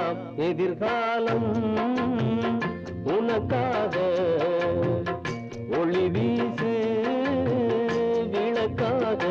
மாறலாம் எதிர்காலம் உனக்காக ஒளி வீசு விளக்காக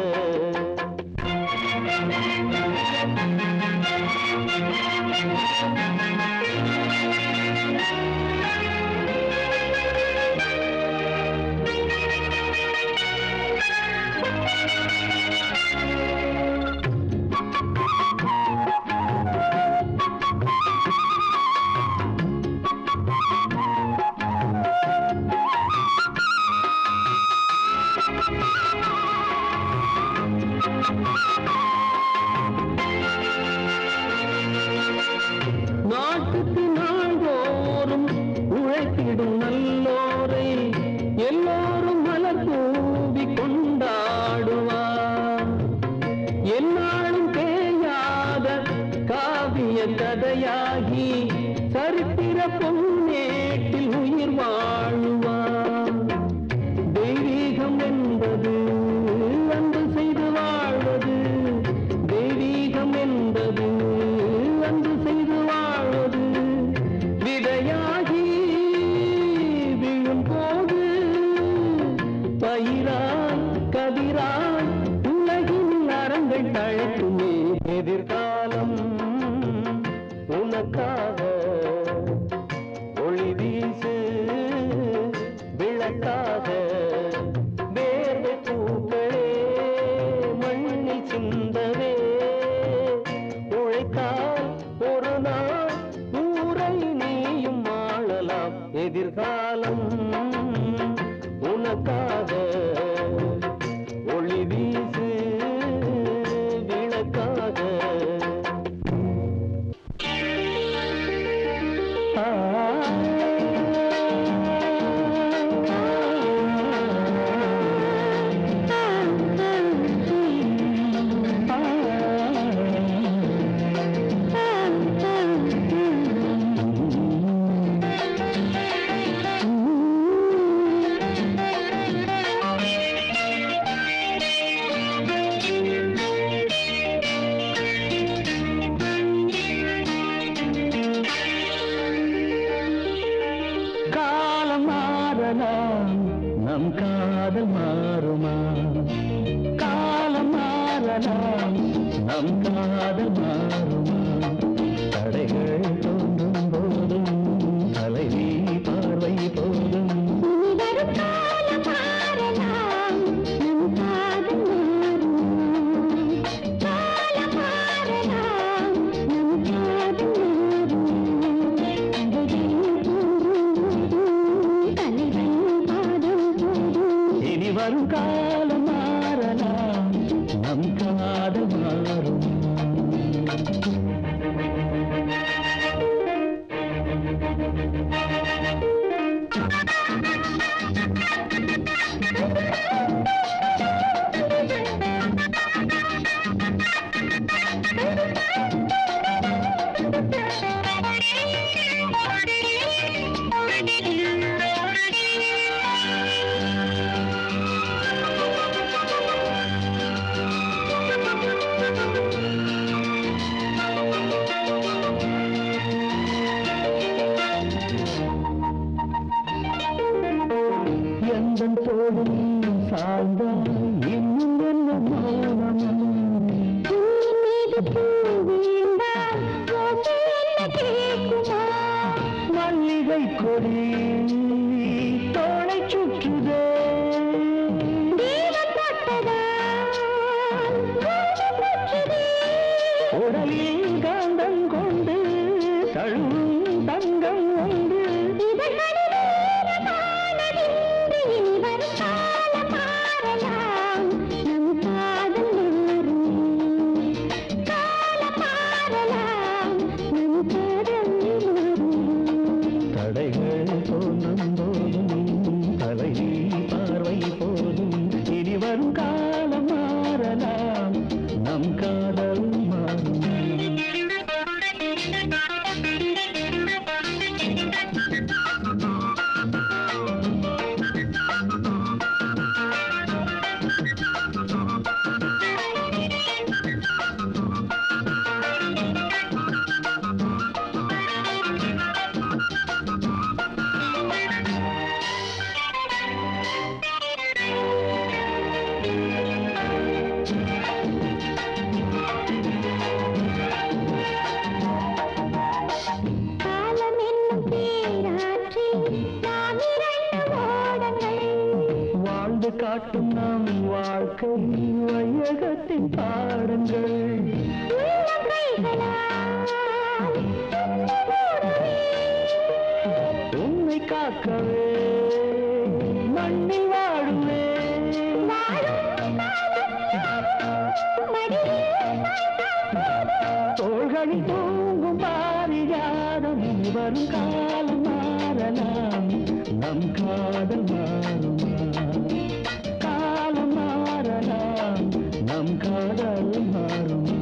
நாட்டுக்கு நாள்தோறும் உழைத்திடும் நல்லோரை எல்லோரும் மலர் தூவி கொண்டாடுவார். என்னாலும் தேயாத காவிய கதையாகி சரித்திர பொன்னேட்டில் உயிர் வாழுவார். தெய்வீகம் என்பது அன்பு செய்து வாழ்வது, தெய்வீகம் என்பது அன்பு செய்து வாழ்வது. விதையாகி விழும் போது பயிரால் கதிரால் உலகின் அறங்கள் தழைக்குமே. எதிர்காலம் உனக்காக ஒளி வீசு விளக்காக. வேர்வை பூக்களே மண்ணில் சிந்தவே உழைத்தால் ஒரு நாள் ஊரை நீயும் ஆளலாம். எதிர்காலம் உனக்காக ஒளி வீசு விளக்காக. நம் காதல் மாறுமா? காலம் மாறலாம், நம் காதல் மாறுமா? தடைகள் தோன்றும் போதும் தலைவி பார்வை போதும் வரும் காலம் மாறலாம், நம் காதல் மாறும். எந்தன் தோடும் சார்ந்தால் இன்னும் என்ன மௌனம்? மல்லிகை கொடி தோளை சுற்றுதே, உடலில் காந்தம் கொண்டு தழுவும் தங்கம் உண்டு. தடைகள் தோன்றும் போதும் தலைவி பார்வை போதும் இனி வரும் காலம் மாறலாம், நம் காதல் மாறும். காட்டும் நம் வாழ்க்கை வையகத்தின் பாடங்கள். உன்னை காக்கவே மண்ணில் வாழுவே தோள்களில் தூங்கும் பாரியாரம் வரும் காலம் மாறலாம் நம் காதல் மாறுமா காலம் மாறலாம் நம் காதல் மாறுமா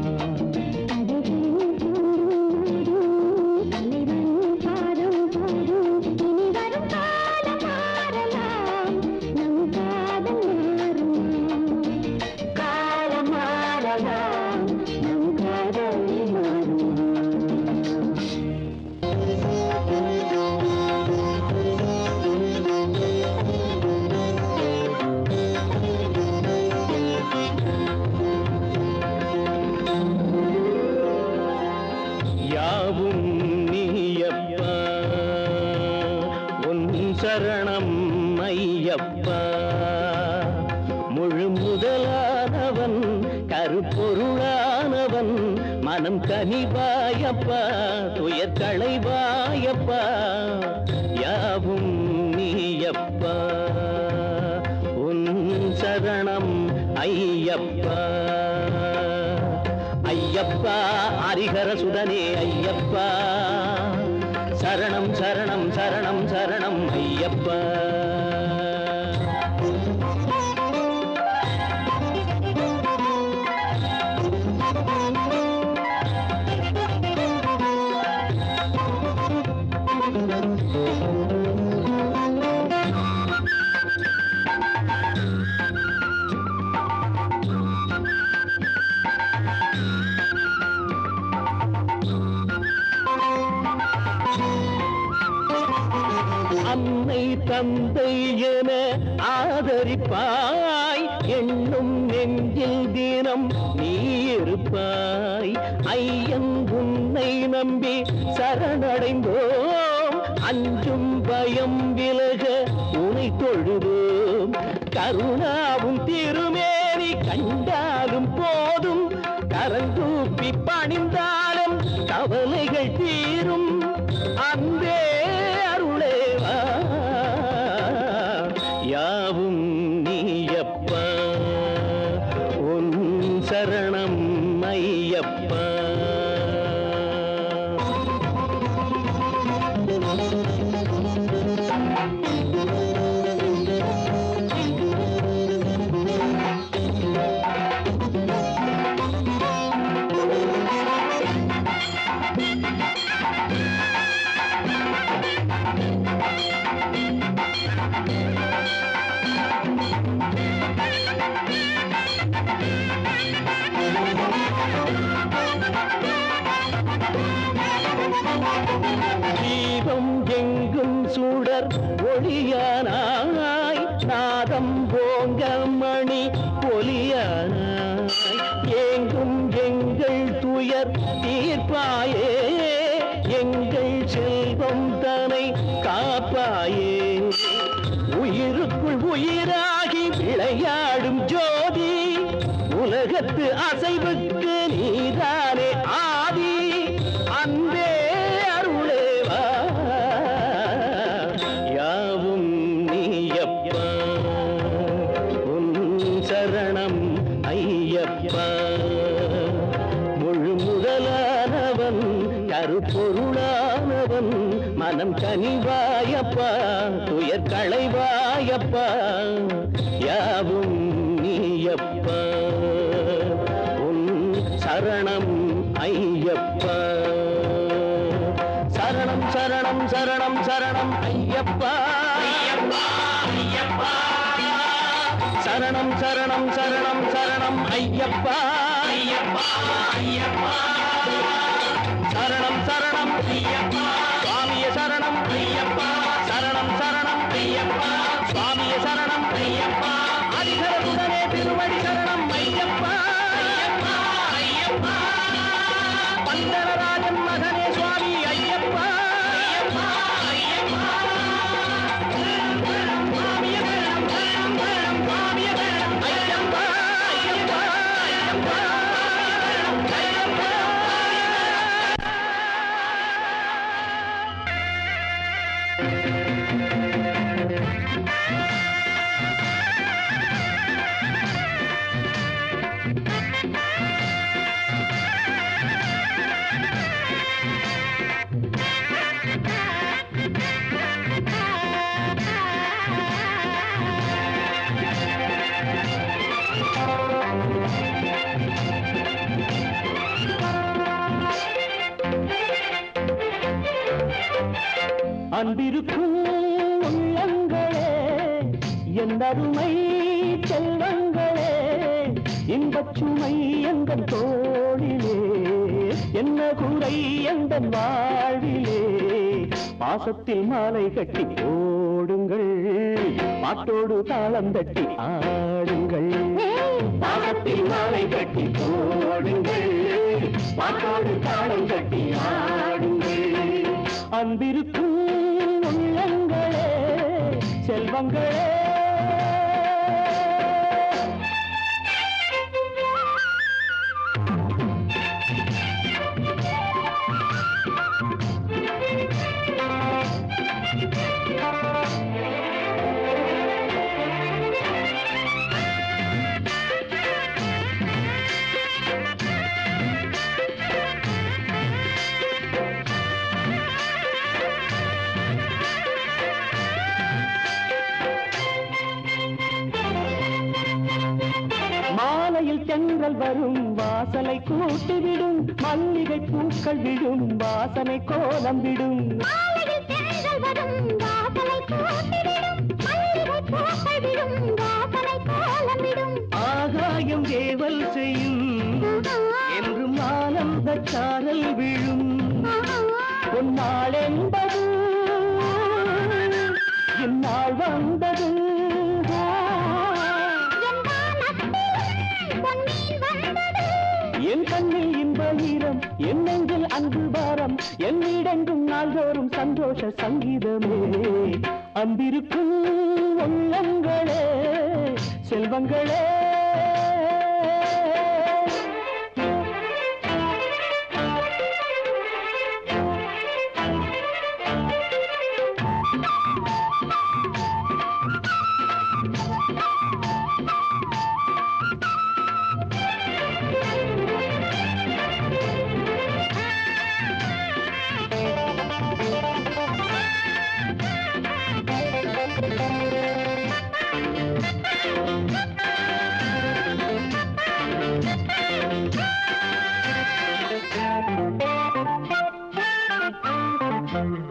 சரணம் ஐயப்பா முழு முதலானவன் கருப்பொருளானவன் மனம் கனிவாயப்பா துயர் களைவாயப்பா யாவும் நீயப்பா உன் சரணம் ஐயப்பா ஐயப்பா ஹரிஹர சுதனே ஐயப்பா சரணம் சரணம் சரணம் சரணம் ஐயப்பா அன்னை தந்தை என ஆதரிப்பாய் எண்ணும் நெஞ்சில் தினம் நீ இருப்பாய் ஐயன் உன்னை நம்பி சரணடைந்தோம் அஞ்சும் பயம் விலக உனை தொழுதோம் கருணாவும் திருமேனி கண்டாலும் போதும் கரந்தூப்பி பணிந்தாலும் கவலைகள் தீரும் அன்பே அருளேவா யாவும் நீயப்பா உன் சரணம் ஐயப்பா தீபம் எங்கும் சுடர் ஒளியானாய் நாதம் போங்க மணி ஒலியானாய் எங்கும் எங்கள் துயர் தீர்ப்பாயே எங்கள் செல்வம் தனை காப்பாயே உயிருக்குள் உயிராகி விளையாடும் ஜோதி உலகத்து அசைவுக்கு நீதானே ஆதி அன்பே அருளேவா யாவும் நீயப்பா உன் சரணம் ஐயப்பா முழு முதலானவன் கருப்பொருளானவன் மனம் கனிவாயப்பா துயர் களைவாயப்பா யாவும் நீயப்பா உன் சரணம் ஐயப்பா சரணம் சரணம் சரணம் சரணம் ஐயப்பா சரணம் சரணம் சரணம் சரணம் ஐயப்பா சரணம் சரணம் ஐயப்பா சுவாமியே சரணம் ஐயப்பா சரணம் சரணம் ஐயப்பா சுவாமியே சரணம் ஐயப்பா ஹரிஹரசுதனே திருவடி சரணம் ஐயப்பா பந்தரராஜன் மகனே சுவாமி ஐயப்பா சுவாமியே சரணம் சரணம் சரணம் சுவாமி அன்பிருக்கும் உள்ளங்களே என் அருமை செல்வங்களே இன்பச்சுமை எங்கள் தோளிலே என்ன குறை எங்கள் வாழ்விலே பாசத்தில் மாலை கட்டி ஓடுங்கள் பாட்டோடு தாளம் தட்டி ஆடுங்கள் பாசத்தில் மாலை கட்டி ஓடுங்கள் பாட்டோடு தாளம் தட்டி ஆடுங்கள் அன்பிருக்கும் உள்ளங்களே செல்வங்களே தென்றல் வரும் வாசனை கூட்டிவிடும் மல்லிகை பூக்கள் விடும் வாசனை கோலம் விடும் ஆகாயம் ஏவல் செய்யும் என்றும் ஆனந்த சாரல் விழும் உன்னாள் என்பது இந்நாள் வந்தது என் கண்ணில் இன்ப ஈரம் என் நெஞ்சில் அன்பு பாரம் என் வீடெங்கும் நாள்தோறும் சந்தோஷ சங்கீதமே அன்பிருக்கும் உள்ளங்களே செல்வங்களே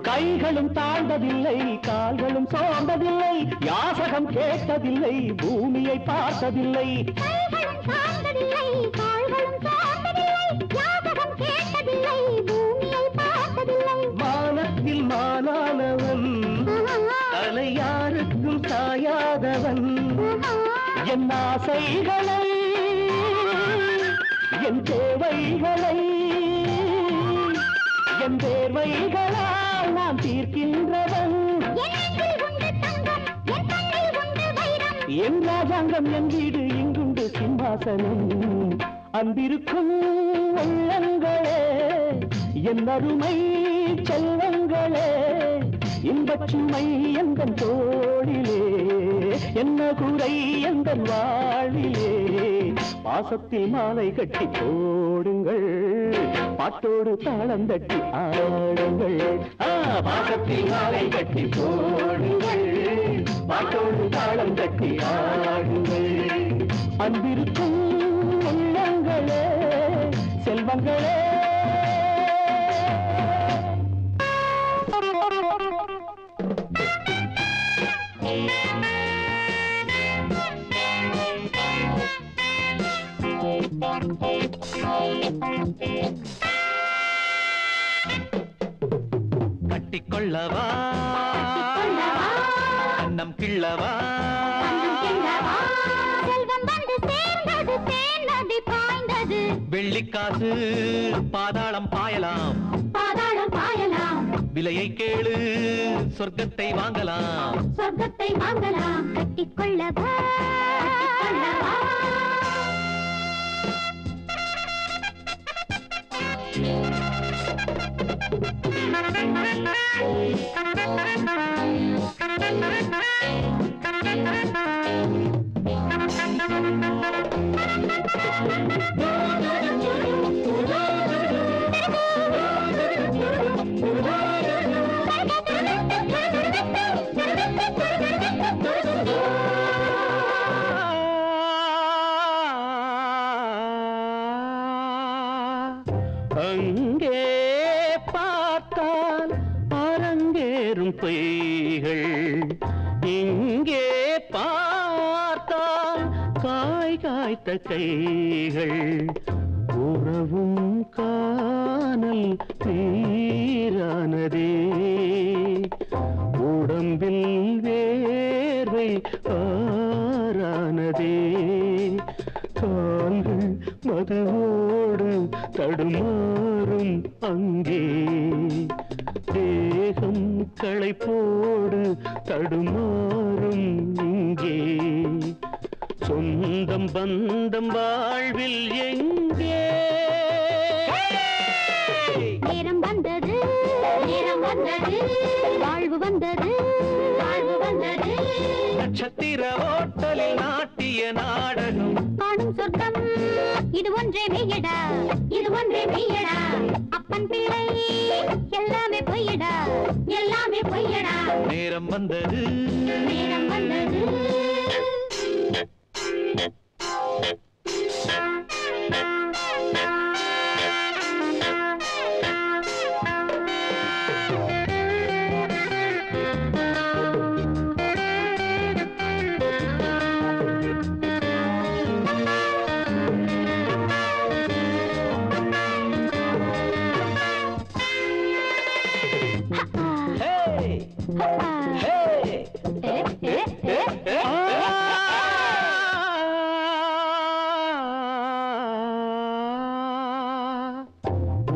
கைகளும் தாழ்ந்ததில்லை கால்களும் சோர்ந்ததில்லை யாசகம் கேட்டதில்லை பூமியை பார்த்ததில்லை வானத்தில் மாலானவன் தலை யாருக்கும் சாயாதவன் என் ஆசைகளை என் தேவைகளை என் தேர்வைகளால் நான் தீர்க்கின்றவன் என் ராஜாங்கம் என் வீடு இங்குண்டு சிம்மாசனம் அன்பிருக்கும் உள்ளங்களே என் அருமை செல்வங்களே இன்பச்சுமை எந்தன் தோளிலே என்ன குறை எந்தன் வாழ்விலே பாசத்தில் மாலை கட்டி போடுங்கள் பாட்டோடு தாளம் தட்டி ஆடுங்கள் பாசத்தில் மாலை கட்டி போடுங்கள் பாட்டோடு தாளம் தட்டி ஆடுங்கள் அன்பிருக்கும் உள்ளங்களே செல்வங்களே கட்டிக்கொள்ளவா அன்னம் கிள்ளவா செல்வம் வந்து சேர்ந்தது சேர்ந்தது பாய்ந்தது வெள்ளிக்காசு பாதாளம் பாயலாம் பாதாளம் பாயலாம் விலையை கேளு சொர்க்கத்தை வாங்கலாம் சொர்க்கத்தை வாங்கலாம் கட்டிக்கொள்ளவா கட்டிக்கொள்ளவா அங்கே பார்த்தால் அரங்கேறும் பொய்கள், இங்கே பார்த்தால் காய் காய்த்த கைகள், உறவும் காணல் நீரானதே, உடம்பில் வேர்வை ஆறானதே, கால்கள் மதுவோடு தடுமாறும் அங்கே, தேகம் களைப்போடு தடுமாறும் இங்கே, சொந்தம் பந்தம் வாழ்வில் எங்கே? நேரம் வந்தது, நேரம் வந்தது, வாழ்வு வந்தது, வாழ்வு வந்தது, நட்சத்திர ஓட்டலில் நாட்டிய நாடகம் காணும் சொர்க்கம் இது ஒன்றே மெய்யடா, இது ஒன்றே மெய்யடா, அப்பன் பிள்ளை எல்லாமே பொய்யடா, எல்லாமே பொய்யடா, நேரம் வந்தது, நேரம் வந்தது.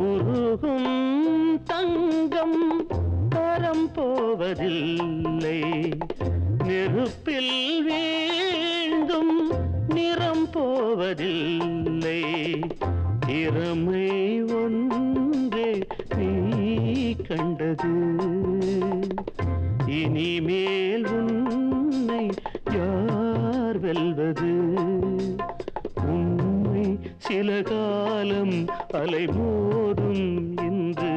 உருகும் தங்கம் தரம் போவதில்லை, நெருப்பில் வீழ்ந்தும் நிறம் போவதில்லை, திறமை ஒன்றே நீ கண்டது, இனிமேல் உன்னை யார் வெல்வது, உன்னை சில காலம் அலைமோதும் இன்று,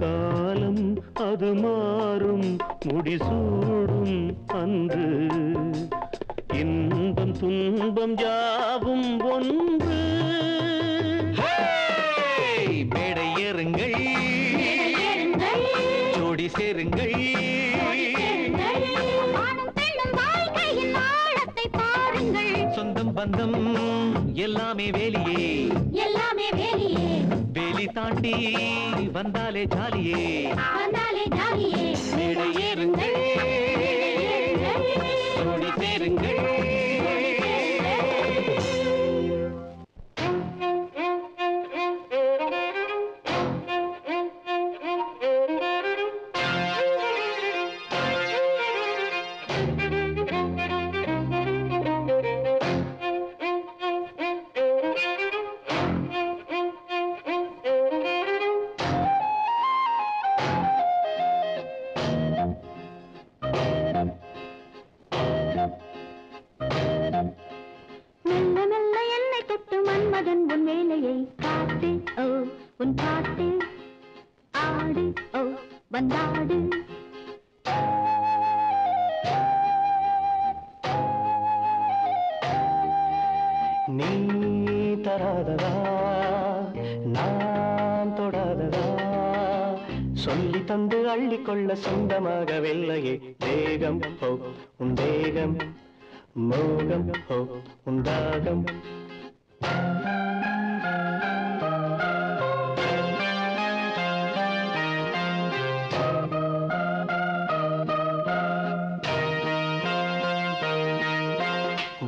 காலம் அது மாறும் முடிசூடும் அன்று, இன்பம் துன்பம் யாவும் ஒன்று. மேடை ஏறுங்கள், ஜோடி சேருங்கள், சொந்தம் பந்தம் எல்லாமே வேலியே, எல்லாமே வேலியே, வேலி தாண்டி வந்தாலே ஜாலியே, வந்தாலே ஜாலியே, மேடை ஏறுங்கள், ஜோடி சேருங்கள். மெல்ல மெல்ல என்னை தொட்டு மன்மதன் உன் வேலையை காட்டு, ஓ உன் பாட்டு ஆடு, ஓ வந்தாடு, நீ தராததா நான் தொடாததா, சொல்லி தந்து அள்ளிக்கொள்ள சொந்தமாகவில்லையே, தேகம் ஹோ உன் தேகம், மோகம் ஹோ உன் தாகம்,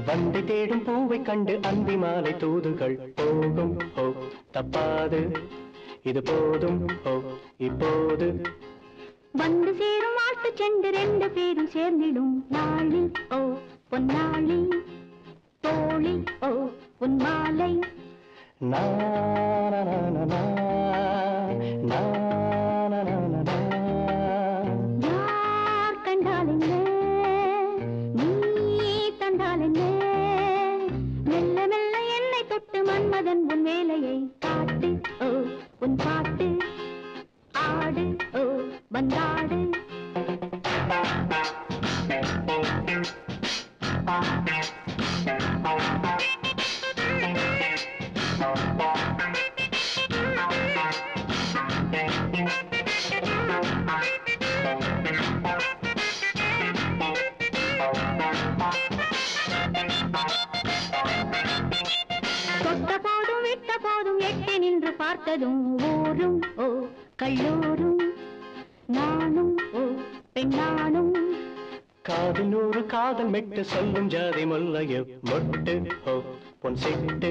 வந்தை தேடும் பூவை கண்டு அந்தி மாலை தூதுகள் போகும் ஹோ தப்பாது, இது போதும் ஹோ இப்போது, வந்து சேரும் ஆட்டு செண்டு ரெண்டு பேரும் சேர்ந்திடும் நாளில், ஓ பொன்னாளி, தோழி ஓ உன் மாலை, யார் உன் பாட்டு ஆடு ஓ வந்தாடு பார்த்ததும் ஊரும் ஓ கல்லூரும் நானும் ஓ பெண்ணானும் காதில் நூறு காதல் மெட்டு சொல்லும் ஜாதி முல்லையோ மொட்டு ஓ பொன் சிட்டு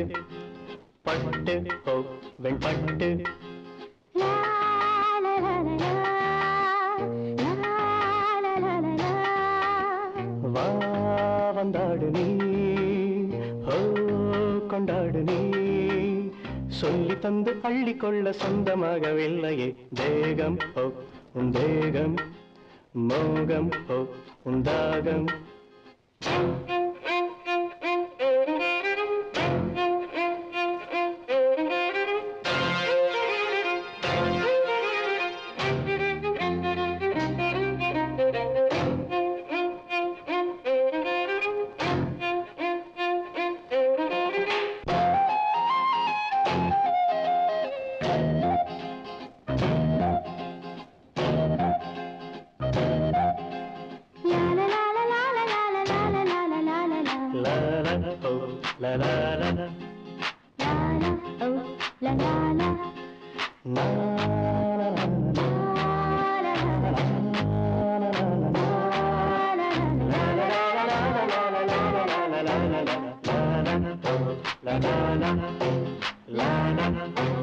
பட்டு ஓ வெண்பட்டு வா வந்தாடு நீ ஓ கொண்டாடு நீ சொல்லி தந்து அள்ளிக்கொள்ள சொந்தமாகவில்லையே தேகம் ஓ உன் தேகம் மோகம் ஓ உன் தாகம் la la la la la oh la la la la la la la la